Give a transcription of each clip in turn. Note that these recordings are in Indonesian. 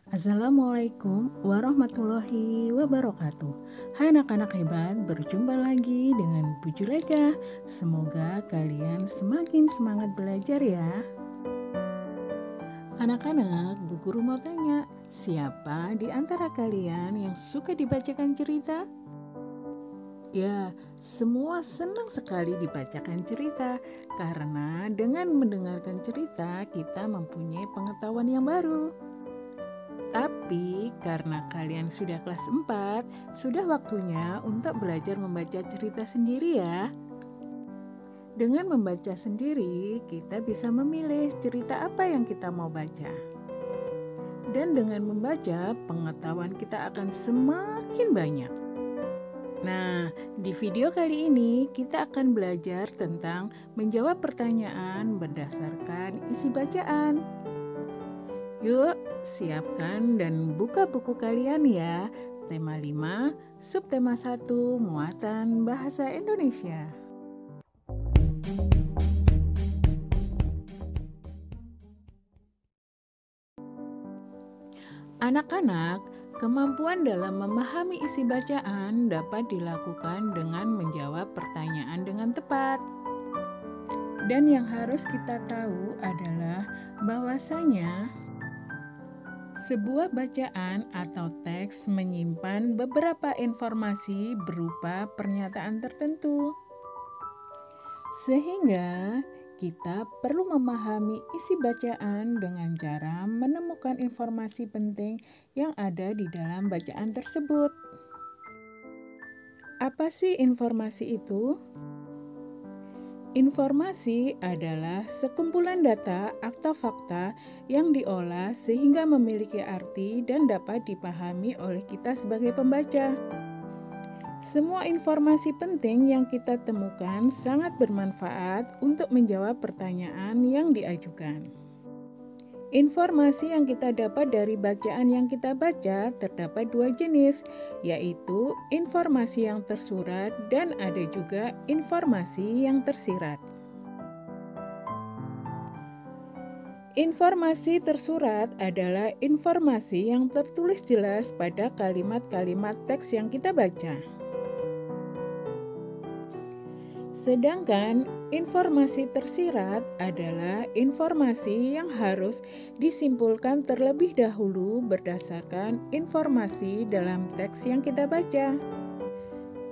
Assalamualaikum warahmatullahi wabarakatuh. Hai anak-anak hebat, berjumpa lagi dengan Bu Juleka. Semoga kalian semakin semangat belajar ya. Anak-anak, Bu Guru mau tanya, siapa di antara kalian yang suka dibacakan cerita? Ya, semua senang sekali dibacakan cerita karena dengan mendengarkan cerita kita mempunyai pengetahuan yang baru. Tapi karena kalian sudah kelas 4, sudah waktunya untuk belajar membaca cerita sendiri ya. Dengan membaca sendiri, kita bisa memilih cerita apa yang kita mau baca. Dan dengan membaca, pengetahuan kita akan semakin banyak. Nah, di video kali ini kita akan belajar tentang menjawab pertanyaan berdasarkan isi bacaan. Yuk, siapkan dan buka buku kalian ya. Tema 5, subtema 1, muatan bahasa Indonesia. Anak-anak, kemampuan dalam memahami isi bacaan dapat dilakukan dengan menjawab pertanyaan dengan tepat. Dan yang harus kita tahu adalah bahwasanya sebuah bacaan atau teks menyimpan beberapa informasi berupa pernyataan tertentu. Sehingga kita perlu memahami isi bacaan dengan cara menemukan informasi penting yang ada di dalam bacaan tersebut. Apa sih informasi itu? Informasi adalah sekumpulan data atau fakta yang diolah sehingga memiliki arti dan dapat dipahami oleh kita sebagai pembaca. Semua informasi penting yang kita temukan sangat bermanfaat untuk menjawab pertanyaan yang diajukan. Informasi yang kita dapat dari bacaan yang kita baca terdapat dua jenis, yaitu informasi yang tersurat dan ada juga informasi yang tersirat. Informasi tersurat adalah informasi yang tertulis jelas pada kalimat-kalimat teks yang kita baca. Sedangkan informasi tersirat adalah informasi yang harus disimpulkan terlebih dahulu berdasarkan informasi dalam teks yang kita baca.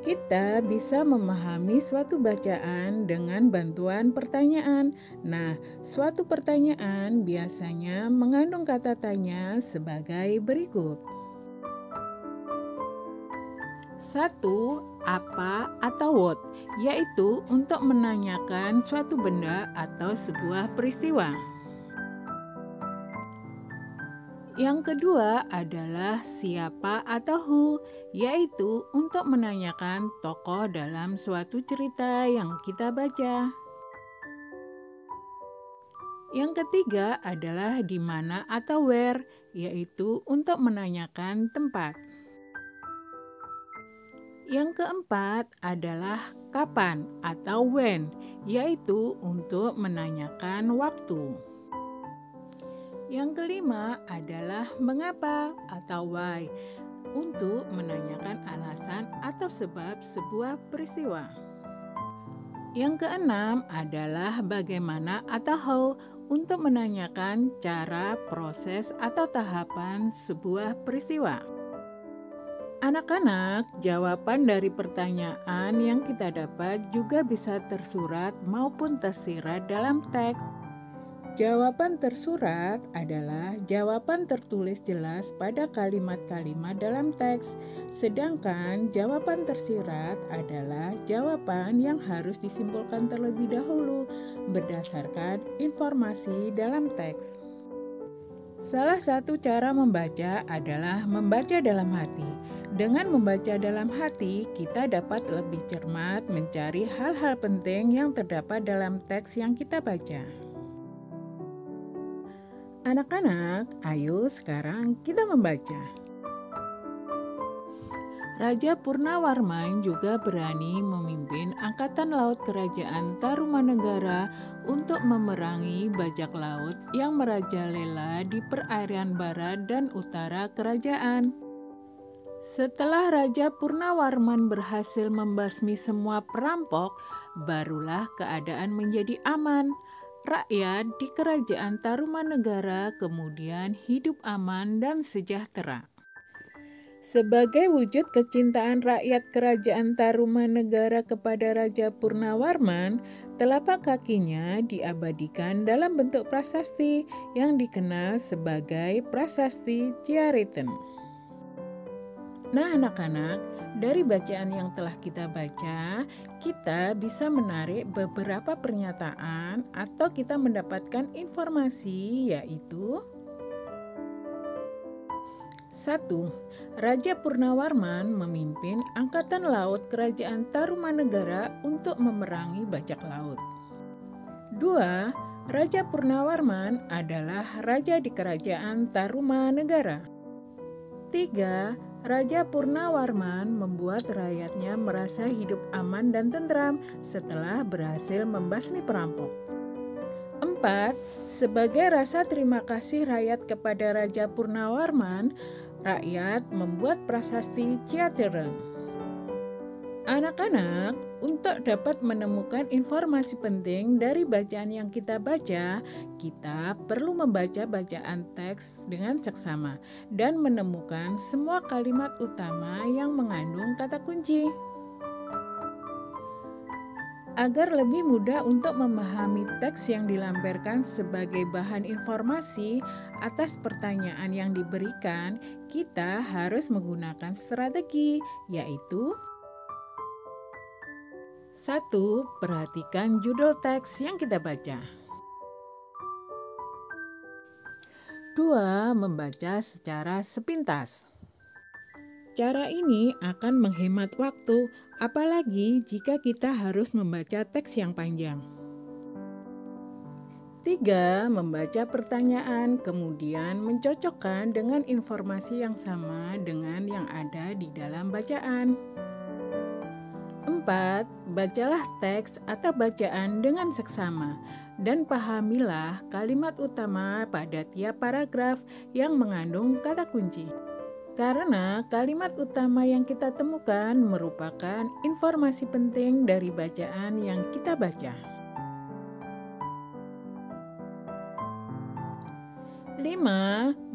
Kita bisa memahami suatu bacaan dengan bantuan pertanyaan. Nah, suatu pertanyaan biasanya mengandung kata tanya sebagai berikut. 1. Apa atau what, yaitu untuk menanyakan suatu benda atau sebuah peristiwa. Yang kedua adalah siapa atau who, yaitu untuk menanyakan tokoh dalam suatu cerita yang kita baca. Yang ketiga adalah di mana atau where, yaitu untuk menanyakan tempat. Yang keempat adalah kapan atau when, yaitu untuk menanyakan waktu. Yang kelima adalah mengapa atau why, untuk menanyakan alasan atau sebab sebuah peristiwa. Yang keenam adalah bagaimana atau how, untuk menanyakan cara, proses, atau tahapan sebuah peristiwa. Anak-anak, jawaban dari pertanyaan yang kita dapat juga bisa tersurat maupun tersirat dalam teks. Jawaban tersurat adalah jawaban tertulis jelas pada kalimat-kalimat dalam teks, sedangkan jawaban tersirat adalah jawaban yang harus disimpulkan terlebih dahulu berdasarkan informasi dalam teks. Salah satu cara membaca adalah membaca dalam hati. Dengan membaca dalam hati, kita dapat lebih cermat mencari hal-hal penting yang terdapat dalam teks yang kita baca. Anak-anak, ayo sekarang kita membaca. Raja Purnawarman juga berani memimpin Angkatan Laut Kerajaan Tarumanegara untuk memerangi bajak laut yang merajalela di perairan barat dan utara kerajaan. Setelah Raja Purnawarman berhasil membasmi semua perampok, barulah keadaan menjadi aman. Rakyat di Kerajaan Tarumanegara kemudian hidup aman dan sejahtera. Sebagai wujud kecintaan rakyat Kerajaan Tarumanegara kepada Raja Purnawarman, telapak kakinya diabadikan dalam bentuk prasasti yang dikenal sebagai Prasasti Ciariten. Nah anak-anak, dari bacaan yang telah kita baca, kita bisa menarik beberapa pernyataan atau kita mendapatkan informasi, yaitu 1. Raja Purnawarman memimpin Angkatan Laut Kerajaan Tarumanegara untuk memerangi bajak laut. 2. Raja Purnawarman adalah raja di Kerajaan Tarumanegara. 3. Raja Purnawarman membuat rakyatnya merasa hidup aman dan tentram setelah berhasil membasmi perampok. 4. Sebagai rasa terima kasih rakyat kepada Raja Purnawarman, rakyat membuat prasasti Ciariten. Anak-anak, untuk dapat menemukan informasi penting dari bacaan yang kita baca, kita perlu membaca bacaan teks dengan seksama dan menemukan semua kalimat utama yang mengandung kata kunci. Agar lebih mudah untuk memahami teks yang dilampiaskan sebagai bahan informasi atas pertanyaan yang diberikan, kita harus menggunakan strategi, yaitu 1. Perhatikan judul teks yang kita baca. 2. Membaca secara sepintas. Cara ini akan menghemat waktu, apalagi jika kita harus membaca teks yang panjang. 3. Membaca pertanyaan, kemudian mencocokkan dengan informasi yang sama dengan yang ada di dalam bacaan. 4. Bacalah teks atau bacaan dengan seksama dan pahamilah kalimat utama pada tiap paragraf yang mengandung kata kunci. Karena kalimat utama yang kita temukan merupakan informasi penting dari bacaan yang kita baca. 5.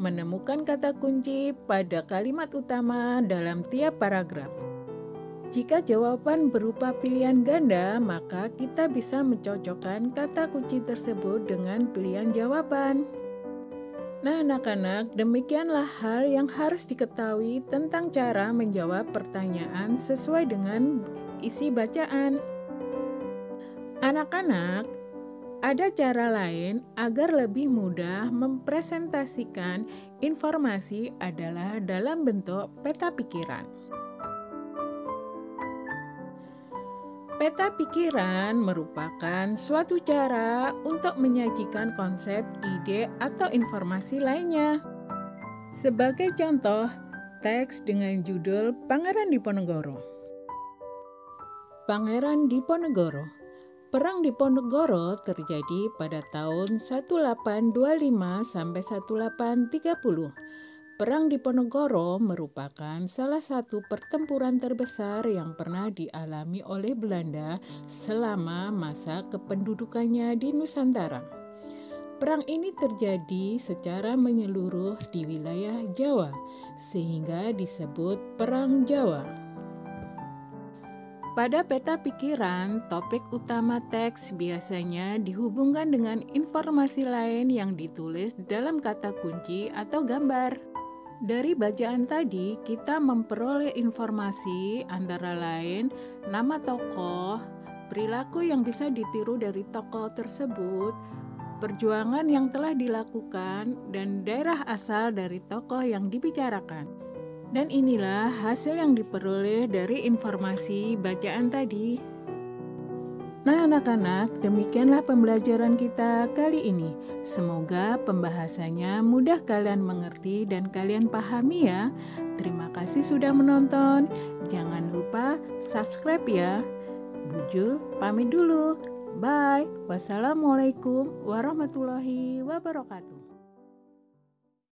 Menemukan kata kunci pada kalimat utama dalam tiap paragraf. Jika jawaban berupa pilihan ganda, maka kita bisa mencocokkan kata kunci tersebut dengan pilihan jawaban. Nah anak-anak, demikianlah hal yang harus diketahui tentang cara menjawab pertanyaan sesuai dengan isi bacaan. Anak-anak, ada cara lain agar lebih mudah mempresentasikan informasi adalah dalam bentuk peta pikiran. Peta pikiran merupakan suatu cara untuk menyajikan konsep, ide, atau informasi lainnya. Sebagai contoh, teks dengan judul Pangeran Diponegoro. Pangeran Diponegoro. Perang Diponegoro terjadi pada tahun 1825 sampai 1830. Perang Diponegoro merupakan salah satu pertempuran terbesar yang pernah dialami oleh Belanda selama masa kependudukannya di Nusantara. Perang ini terjadi secara menyeluruh di wilayah Jawa, sehingga disebut Perang Jawa. Pada peta pikiran, topik utama teks biasanya dihubungkan dengan informasi lain yang ditulis dalam kata kunci atau gambar. Dari bacaan tadi, kita memperoleh informasi antara lain nama tokoh, perilaku yang bisa ditiru dari tokoh tersebut, perjuangan yang telah dilakukan, dan daerah asal dari tokoh yang dibicarakan. Dan inilah hasil yang diperoleh dari informasi bacaan tadi. Nah anak-anak, demikianlah pembelajaran kita kali ini. Semoga pembahasannya mudah kalian mengerti dan kalian pahami ya. Terima kasih sudah menonton. Jangan lupa subscribe ya. Bujul pamit dulu. Bye. Wassalamualaikum warahmatullahi wabarakatuh.